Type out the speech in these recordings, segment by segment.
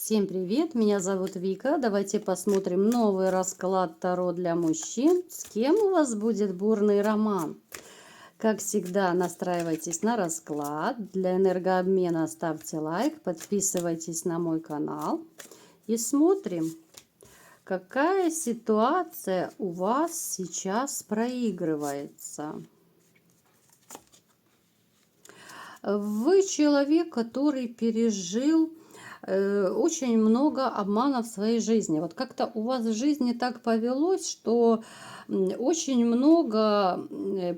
Всем привет, меня зовут Вика. Давайте посмотрим новый расклад Таро для мужчин. С кем у вас будет бурный роман? Как всегда, настраивайтесь на расклад. Для энергообмена ставьте лайк, подписывайтесь на мой канал. И смотрим, какая ситуация у вас сейчас проигрывается. Вы человек, который пережил очень много обмана в своей жизни. Вот как-то у вас в жизни так повелось, что очень много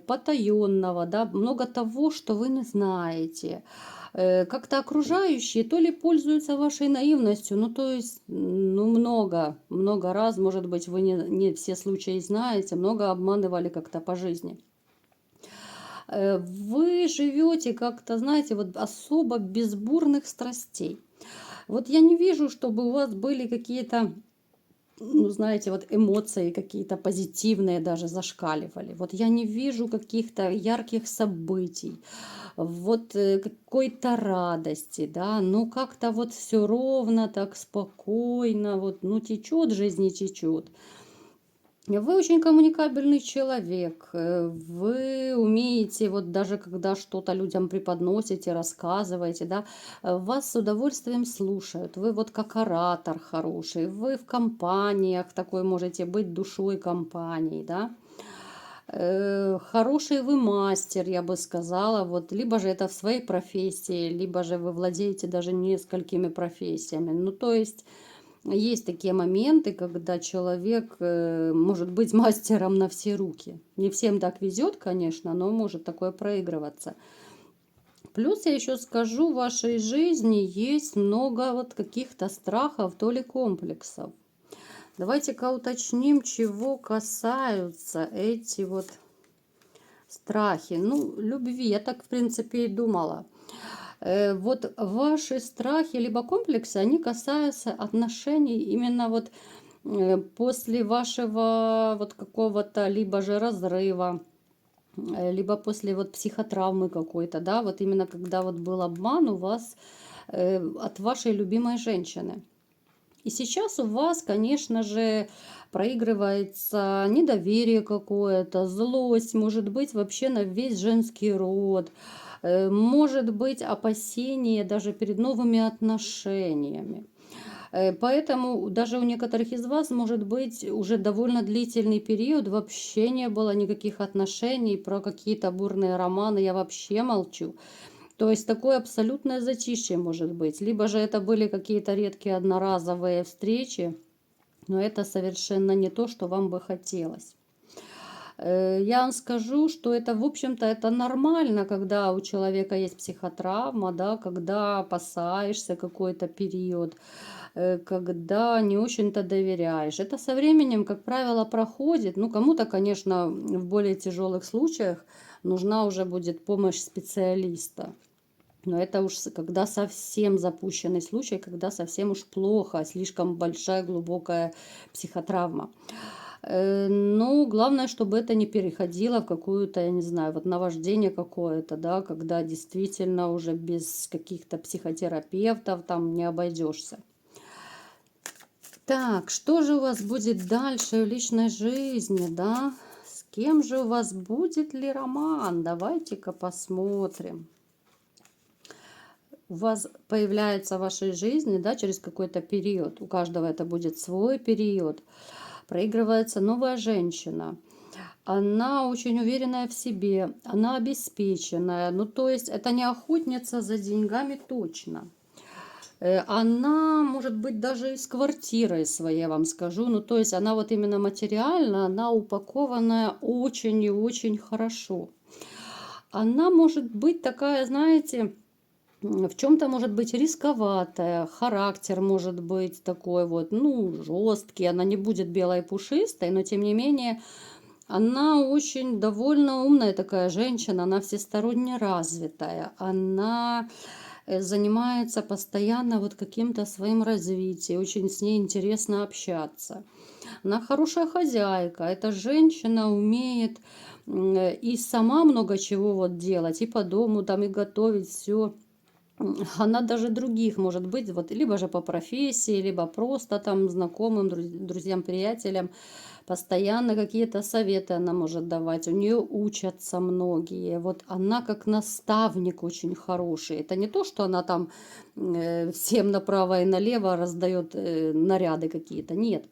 потаенного, да, много того, что вы не знаете. Как-то окружающие то ли пользуются вашей наивностью, ну то есть, много раз, может быть, вы не все случаи знаете, много обманывали как-то по жизни. Вы живете как-то, знаете, вот особо без бурных страстей. Вот я не вижу, чтобы у вас были какие-то, ну, знаете, вот эмоции какие-то позитивные даже зашкаливали. Вот я не вижу каких-то ярких событий, вот какой-то радости, да, ну как-то вот все ровно, так спокойно, вот, ну течет жизнь, не течет. Вы очень коммуникабельный человек, вы умеете, вот даже когда что-то людям преподносите, рассказываете, да, вас с удовольствием слушают, вы вот как оратор хороший, вы в компаниях такой можете быть душой компании, да. Хороший вы мастер, я бы сказала, вот, либо же это в своей профессии, либо же вы владеете даже несколькими профессиями, ну, то есть такие моменты, когда человек может быть мастером на все руки. Не всем так везет, конечно, но может такое проигрываться. Плюс я еще скажу, в вашей жизни есть много вот каких-то страхов, то ли комплексов. Давайте-ка уточним, чего касаются эти вот страхи. Ну, любви, я так в принципе и думала. Вот ваши страхи либо комплексы, они касаются отношений именно вот после вашего вот какого-то либо же разрыва, либо после вот психотравмы какой-то, да, вот именно когда вот был обман у вас от вашей любимой женщины. И сейчас у вас, конечно же, проигрывается недоверие какое-то, злость, может быть, вообще на весь женский род, может быть, опасение даже перед новыми отношениями. Поэтому даже у некоторых из вас, может быть, уже довольно длительный период вообще не было никаких отношений, про какие-то бурные романы я вообще молчу. То есть такое абсолютное затишье может быть. Либо же это были какие-то редкие одноразовые встречи, но это совершенно не то, что вам бы хотелось. Я вам скажу, что это, в общем-то, это нормально, когда у человека есть психотравма, да, когда опасаешься какой-то период, когда не очень-то доверяешь. Это со временем, как правило, проходит. Ну, кому-то, конечно, в более тяжелых случаях нужна уже будет помощь специалиста. Но это уж когда совсем запущенный случай, когда совсем уж плохо, слишком большая, глубокая психотравма. Но главное, чтобы это не переходило в какую-то, я не знаю, вот наваждение какое-то, да, когда действительно уже без каких-то психотерапевтов там не обойдешься. Так, что же у вас будет дальше в личной жизни, да? С кем же у вас будет ли роман? Давайте-ка посмотрим. У вас появляется в вашей жизни, да, через какой-то период, у каждого это будет свой период, проигрывается новая женщина. Она очень уверенная в себе, она обеспеченная, ну то есть это не охотница за деньгами точно. Она может быть даже и с квартирой своей, я вам скажу, ну то есть она вот именно материально, она упакованная очень и очень хорошо. Она может быть такая, знаете, в чем-то может быть рисковатая, характер может быть такой вот, ну, жесткий, она не будет белой и пушистой, но тем не менее она очень довольно умная такая женщина, она всесторонне развитая, она занимается постоянно вот каким-то своим развитием, очень с ней интересно общаться. Она хорошая хозяйка, эта женщина умеет и сама много чего вот делать, и по дому там, и готовить все. она даже других может быть, вот либо же по профессии, либо просто там знакомым, друзьям, приятелям, постоянно какие-то советы она может давать, у нее учатся многие, вот она как наставник очень хороший, это не то, что она там всем направо и налево раздает наряды какие-то, нет,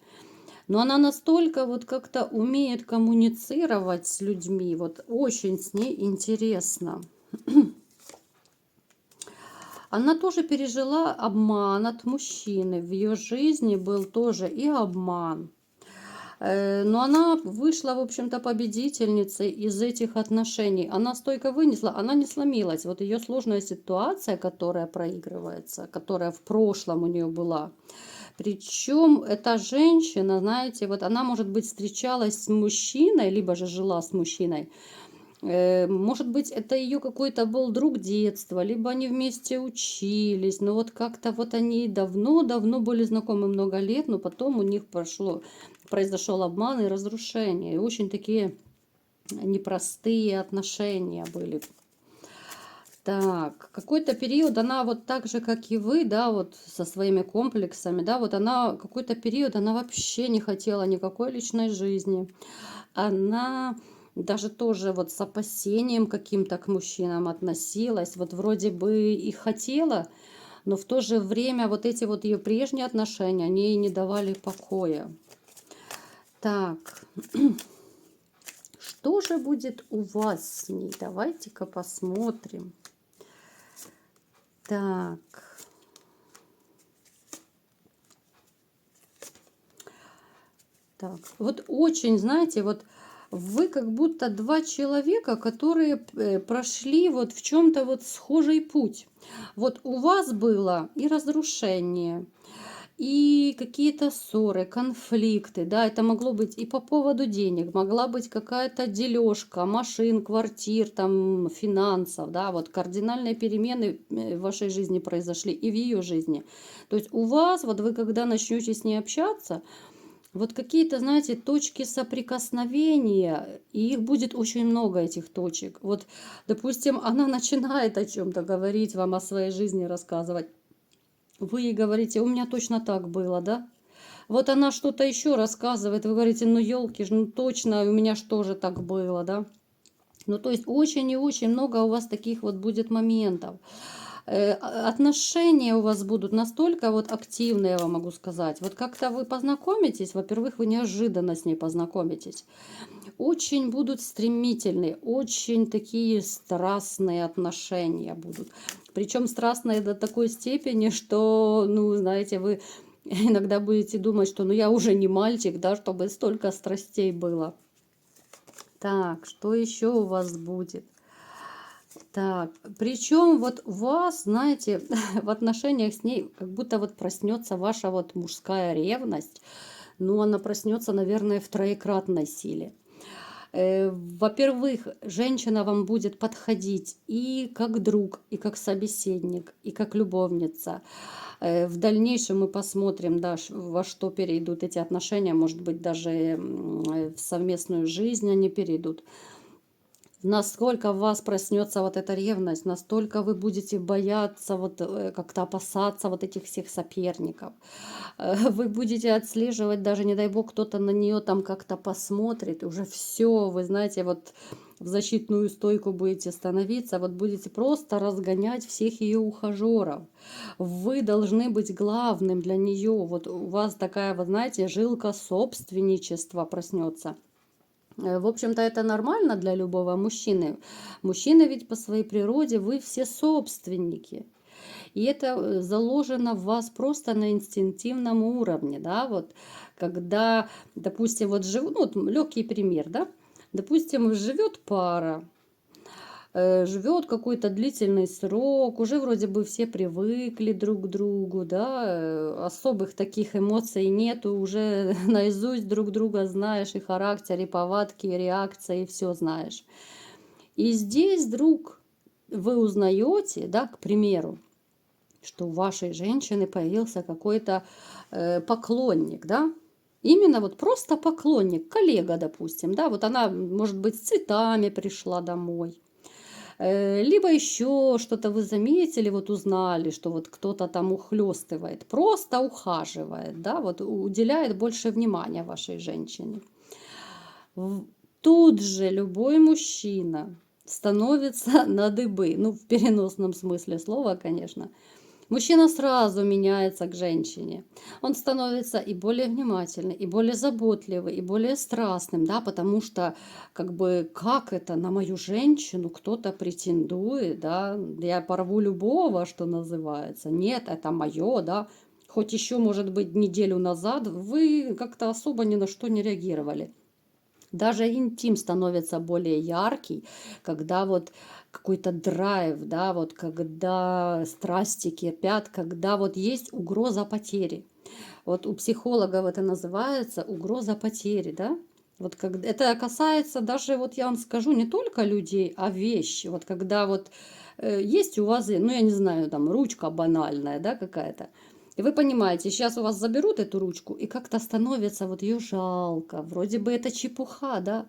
но она настолько вот как-то умеет коммуницировать с людьми, вот очень с ней интересно. Она тоже пережила обман от мужчины. В ее жизни был тоже и обман. Но она вышла, в общем-то, победительницей из этих отношений. Она стойко вынесла, она не сломилась. Вот ее сложная ситуация, которая проигрывается, которая в прошлом у нее была. Причем эта женщина, знаете, вот она, может быть, встречалась с мужчиной, либо же жила с мужчиной, может быть, это ее какой-то был друг детства, либо они вместе учились, но вот как-то вот они давно-давно были знакомы много лет, но потом у них произошел обман и разрушение. И очень такие непростые отношения были. Так, какой-то период она вот так же, как и вы, да, вот со своими комплексами, да, вот она какой-то период, она вообще не хотела никакой личной жизни. Она даже тоже вот с опасением каким-то к мужчинам относилась, вот вроде бы и хотела, но в то же время вот эти вот ее прежние отношения, они ей не давали покоя. Так, что же будет у вас с ней? Давайте-ка посмотрим. Так. Так, вот очень, знаете, вот вы как будто два человека, которые прошли вот в чем-то вот схожий путь. Вот у вас было и разрушение, и какие-то ссоры, конфликты, да, это могло быть и по поводу денег, могла быть какая-то дележка машин, квартир, там, финансов, да, вот кардинальные перемены в вашей жизни произошли и в ее жизни. То есть у вас, вот вы когда начнете с ней общаться, вот какие-то, знаете, точки соприкосновения, и их будет очень много, этих точек. Вот, допустим, она начинает о чем-то говорить вам, о своей жизни рассказывать. Вы ей говорите, у меня точно так было, да? Вот она что-то еще рассказывает, вы говорите, ну елки ж, ну точно, у меня что же так было, да? Ну то есть очень и очень много у вас таких вот будет моментов. Отношения у вас будут настолько вот активные, я вам могу сказать. Вот как-то вы познакомитесь, во-первых, вы неожиданно с ней познакомитесь. Очень будут стремительные, очень такие страстные отношения будут. Причем страстные до такой степени, что, ну, знаете, вы иногда будете думать, что ну я уже не мальчик, да, чтобы столько страстей было. Так, что еще у вас будет? Так, причем вот у вас, знаете, в отношениях с ней как будто вот проснется ваша вот мужская ревность. Ну, она проснется, наверное, в троекратной силе. Во-первых, женщина вам будет подходить и как друг, и как собеседник, и как любовница. В дальнейшем мы посмотрим, да, во что перейдут эти отношения. Может быть, даже в совместную жизнь они перейдут. Насколько в вас проснется вот эта ревность, настолько вы будете бояться, вот как-то опасаться вот этих всех соперников. Вы будете отслеживать, даже не дай бог, кто-то на нее там как-то посмотрит, уже все, вы знаете, вот в защитную стойку будете становиться, вот будете просто разгонять всех ее ухажеров. Вы должны быть главным для нее. Вот у вас такая, вот знаете, жилка собственничества проснется. В общем-то, это нормально для любого мужчины. Мужчина ведь по своей природе, вы все собственники. И это заложено в вас просто на инстинктивном уровне, да, вот, когда, допустим, вот живут, ну, вот легкий пример, да, допустим, живет пара, живет какой-то длительный срок, уже вроде бы все привыкли друг к другу, да, особых таких эмоций нету, уже наизусть друг друга знаешь, и характер, и повадки, и реакции, и все знаешь. И здесь вдруг вы узнаете, да, к примеру, что у вашей женщины появился какой-то поклонник, да, именно вот просто поклонник, коллега, допустим, да, вот она, может быть, с цветами пришла домой. Либо еще что-то вы заметили, вот узнали, что вот кто-то там ухлёстывает, просто ухаживает, да, вот уделяет больше внимания вашей женщине. В- Тут же любой мужчина становится на дыбы, ну, в переносном смысле слова, конечно. Мужчина сразу меняется к женщине. Он становится и более внимательный, и более заботливый, и более страстным, да, потому что, как бы, как это на мою женщину кто-то претендует, да, я порву любого, что называется. Нет, это мое, да. Хоть еще, может быть, неделю назад вы как-то особо ни на что не реагировали. Даже интим становится более яркий, когда вот какой-то драйв, да, вот когда страсти кипят, когда вот есть угроза потери. Вот у психологов это называется угроза потери, да. Вот когда, это касается даже, вот я вам скажу, не только людей, а вещи. Вот когда вот есть у вас, ну я не знаю, там ручка банальная, да, какая-то. И вы понимаете, сейчас у вас заберут эту ручку, и как-то становится вот ее жалко. Вроде бы это чепуха, да,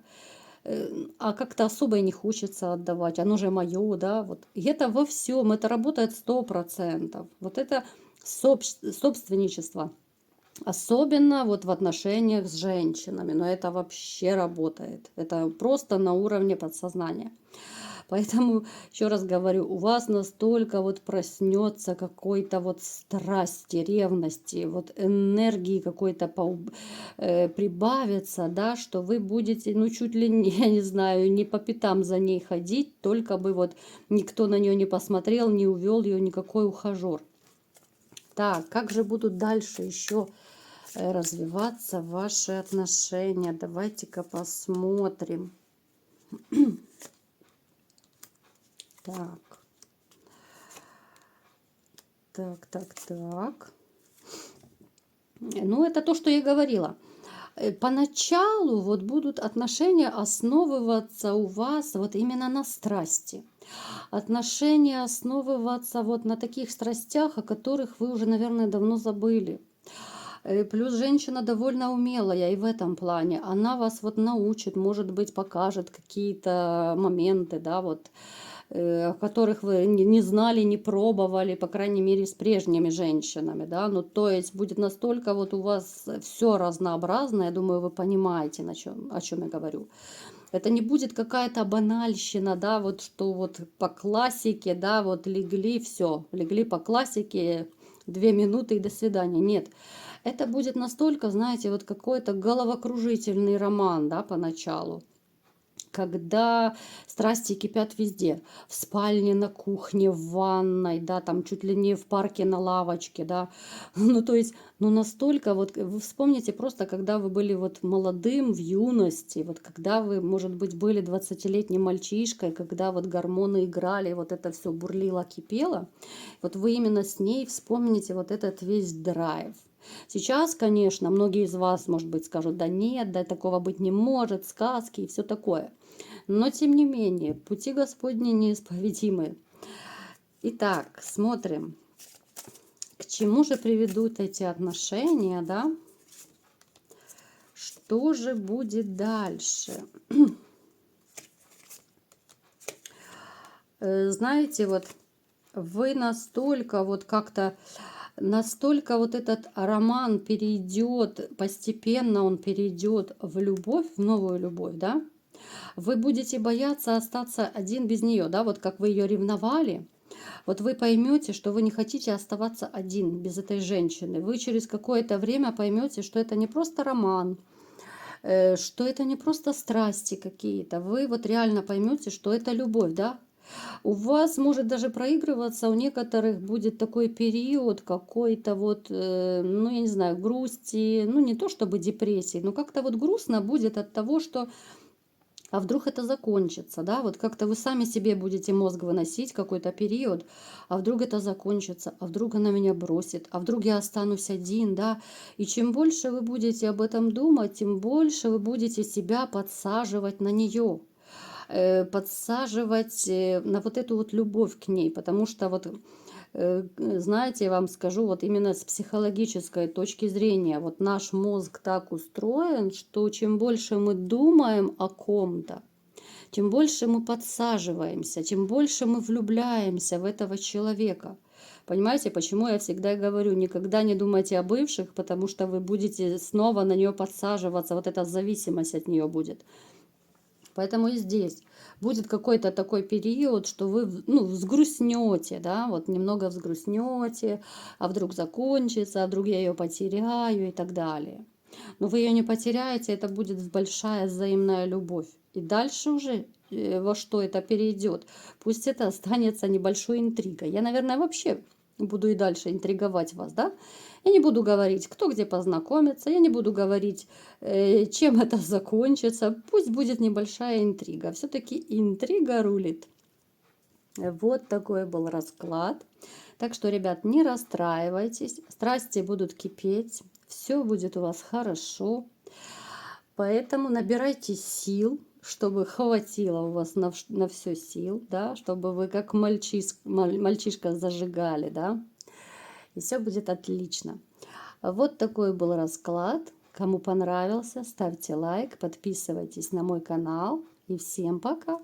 а как-то особо и не хочется отдавать. Оно же мое, да, вот. И это во всем, это работает 100%. Вот это собственничество. Особенно вот в отношениях с женщинами. Но это вообще работает. Это просто на уровне подсознания. Поэтому, еще раз говорю, у вас настолько вот проснется какой-то вот страсти, ревности, вот энергии какой-то прибавится, да, что вы будете, ну, чуть ли не, я не знаю, не по пятам за ней ходить, только бы вот никто на нее не посмотрел, не увел ее никакой ухажер. Так, как же будут дальше еще развиваться ваши отношения? Давайте-ка посмотрим. Так. Так. Ну, это то, что я говорила. Поначалу вот будут отношения основываться у вас вот именно на страсти. Отношения основываться вот на таких страстях, о которых вы уже, наверное, давно забыли. Плюс женщина довольно умелая и в этом плане. Она вас вот научит, может быть, покажет какие-то моменты, да, вот, о которых вы не знали, не пробовали, по крайней мере, с прежними женщинами, да, ну, то есть будет настолько вот у вас все разнообразно, я думаю, вы понимаете, о чем я говорю. Это не будет какая-то банальщина, да, вот что вот по классике, да, вот легли, все, легли по классике, 2 минуты и до свидания. Нет, это будет настолько, знаете, вот какой-то головокружительный роман, да, поначалу, когда страсти кипят везде, в спальне, на кухне, в ванной, да, там чуть ли не в парке на лавочке, да, ну, то есть, ну, настолько, вот, вы вспомните просто, когда вы были вот молодым, в юности, вот, когда вы, может быть, были 20-летним мальчишкой, когда вот гормоны играли, вот это все бурлило, кипело, вот вы именно с ней вспомните вот этот весь драйв. Сейчас, конечно, многие из вас, может быть, скажут, да нет, да такого быть не может, сказки и все такое. Но, тем не менее, пути Господни неисповедимы. Итак, смотрим, к чему же приведут эти отношения, да? Что же будет дальше? Знаете, вот вы настолько вот как-то, настолько вот этот роман перейдет, постепенно он перейдет в любовь, в новую любовь, да? Вы будете бояться остаться один без нее, да, вот как вы ее ревновали. Вот вы поймете, что вы не хотите оставаться один без этой женщины. Вы через какое-то время поймете, что это не просто роман, что это не просто страсти какие-то. Вы вот реально поймете, что это любовь, да? У вас может даже проигрываться, у некоторых будет такой период какой-то вот, ну я не знаю, грусти, ну не то чтобы депрессии, но как-то вот грустно будет от того, что а вдруг это закончится, да, вот как-то вы сами себе будете мозг выносить какой-то период, а вдруг это закончится, а вдруг она меня бросит, а вдруг я останусь один, да, и чем больше вы будете об этом думать, тем больше вы будете себя подсаживать на нее, подсаживать на вот эту вот любовь к ней, потому что вот знаете, я вам скажу, вот именно с психологической точки зрения, вот наш мозг так устроен, что чем больше мы думаем о ком-то, тем больше мы подсаживаемся, тем больше мы влюбляемся в этого человека. Понимаете, почему я всегда говорю, никогда не думайте о бывших, потому что вы будете снова на нее подсаживаться, вот эта зависимость от нее будет. Поэтому и здесь будет какой-то такой период, что вы, ну, взгрустнете, да, вот немного взгрустнете, а вдруг закончится, а вдруг я ее потеряю и так далее. Но вы ее не потеряете, это будет большая взаимная любовь. И дальше уже во что это перейдет, пусть это останется небольшой интригой. Я, наверное, вообще буду и дальше интриговать вас, да? Я не буду говорить, кто где познакомится, я не буду говорить, чем это закончится. Пусть будет небольшая интрига. Все-таки интрига рулит. Вот такой был расклад. Так что, ребят, не расстраивайтесь. Страсти будут кипеть. Все будет у вас хорошо. Поэтому набирайте сил, чтобы хватило у вас на все сил, да, чтобы вы как мальчишка зажигали, да, и все будет отлично. Вот такой был расклад. Кому понравился, ставьте лайк, подписывайтесь на мой канал. И всем пока!